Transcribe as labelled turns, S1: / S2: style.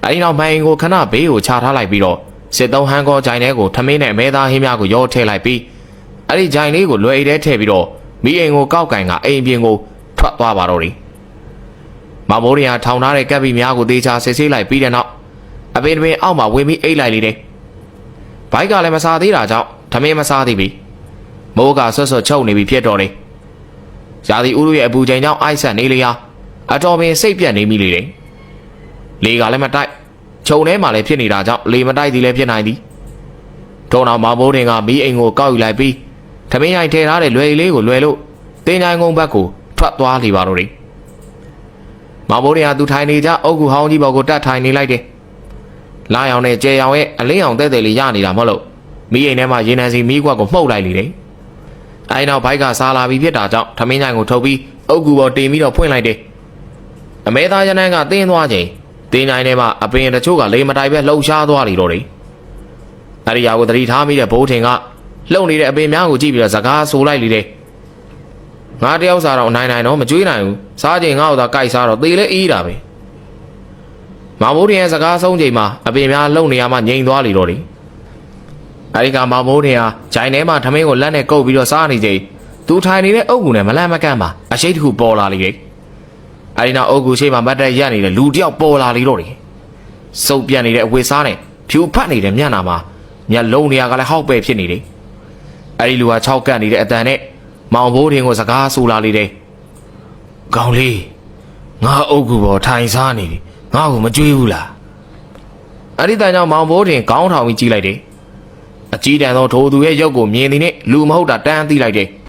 S1: အဲဒီနောက်မိုင်ကိုခဏဘေးကိုချထားလိုက်ပြီးတော့စစ်သုံးဟန်ကောဂျိုင်ထဲကိုထမင်းနဲ့အမဲသားဟင်းများကိုရောထည့်လိုက်ပြီးအဲ့ဒီဂျိုင်လေးကိုလွယ်အိတ်ထဲထည့်ပြီးတော့မိအိမ်ကိုကောက်ကင်ကအိမ်ပြင်ကိုထွက်သွားပါတော့တယ်။မောင်မိုးရင်ထောင်ထားတဲ့ကပ်ပြီးများကိုတေချာစစ်ဆေးလိုက်ပြီးတဲ့နောက်အပင်ပင်အောက်မှာဝင်ပြီးအိတ်လိုက်လေတယ်။ဘိုက်ကလည်းမစားသေးတာကြောင့်ထမင်းမစားသေးပြီ။မိုးကဆွတ်ဆွတ်ချုပ်နေပြီဖြစ်တော့တယ်။ရာသီဥတုရဲ့အပူချိန်ကြောင့်အိုက်ဆက်နေလေရာအတော်ပင်စိတ်ပြတ်နေမိလေတယ်။လေကလည်းမတိုက်ခြုံထဲမှာလည်းဖြစ်နေတာကြောင့်လေမတိုက်သည်လည်းဖြစ်နိုင်သည်။ထို့နောက်မောင်မိုးရင်ကမီးအိမ်ကိုကောက်ယူလိုက်ပြီးထမင်းရိုက်ထည့်ထားတဲ့လွယ်လေးကိုလွယ်လို့တင်းချိုင်းကုန်းဘက်ကိုထွက်သွားလေပါတော့တယ်။မောင်မိုးရင်ကသူထိုင်နေကြအုတ်ကူဟောင်းကြီးပေါ်ကိုတက်ထိုင်နေလိုက်တယ်။လာရောင်နဲ့ကျဲရောင်ရဲ့အလင်းရောင်တဲ့တဲ့လေးရနေတာမဟုတ်လို့မီးအိမ်ထဲမှာရေနံစီမီးခွက်ကိုမှုတ်လိုက်လေတယ်။အဲဒီနောက်ဘိုက်ကစားလာပြီးဖြစ်တာကြောင့်ထမင်းချိုင်းကိုထုတ်ပြီးအုတ်ကူပေါ်တင်ပြီးတော့ဖွင့်လိုက်တယ်။အမဲသားရနန်းကတင်းသွားချိန်တင်းချိုင်းထဲမှာအပင်တချို့ကလေမတိုင်ပဲလှုပ်ရှားသွားလေတော့တယ်။အဲဒီရာကိုသတိထားမိတဲ့ဘိုးထင်ကလှုပ်နေတဲ့အပင်များကိုကြည့်ပြီးတော့စကားဆိုလိုက်လေတယ်။ငါတယောက်စားတော့နိုင်တော့မကြွေးနိုင်ဘူး။စားချိန်ငါ့ကိုသာကြိုက်စားတော့သေလဲအေးတာပဲ။မောင်မိုးထင်ရဲ့စကားဆုံးချိန်မှာအပင်များလှုပ်နေရမှငြိမ်သွားလေတော့တယ်။အဲဒီကမောင်မိုးထင်ဟာဂျိုင်ထဲမှာထမင်းကိုလက်နဲ့ကုပ်ပြီးတော့စားနေချိန်သူထိုင်နေတဲ့အုတ်ကူနဲ့မလန့်မကန့်ပါအရှိတ်တစ်ခုပေါ်လာလေတယ်။အဲဒီနောက်အုတ်ကူရှိမှမတ်တက်ရက်နေတဲ့လူတယောက်ပေါ်လာလေတော့တယ်။စုပ်ပြတ်နေတဲ့အဝေစားနဲ့ဖြူဖတ်နေတဲ့မျက်နှာမှာမျက်လုံးတွေကလည်းဟောက်ပဲဖြစ်နေတယ်။အဲဒီလူက6ကတ်နေတဲ့အတန်နဲ့မောင်ဘိုးထင်ကိုစကားဆိုလာလေတယ်။ကောင်လေးငါအုတ်ကူပေါ်ထိုင်စားနေပြီငါ့ကိုမကြွေးဘူးလား။အဲဒီတန်ကြောင့်မောင်ဘိုးထင်ခေါင်းထောင်ပြီးကြည့်လိုက်တယ်။အကြီးတန်းသောထိုသူရဲ့ရုပ်ကိုမြင်သည်နဲ့လူမဟုတ်တာတန်းသိလိုက်တယ်။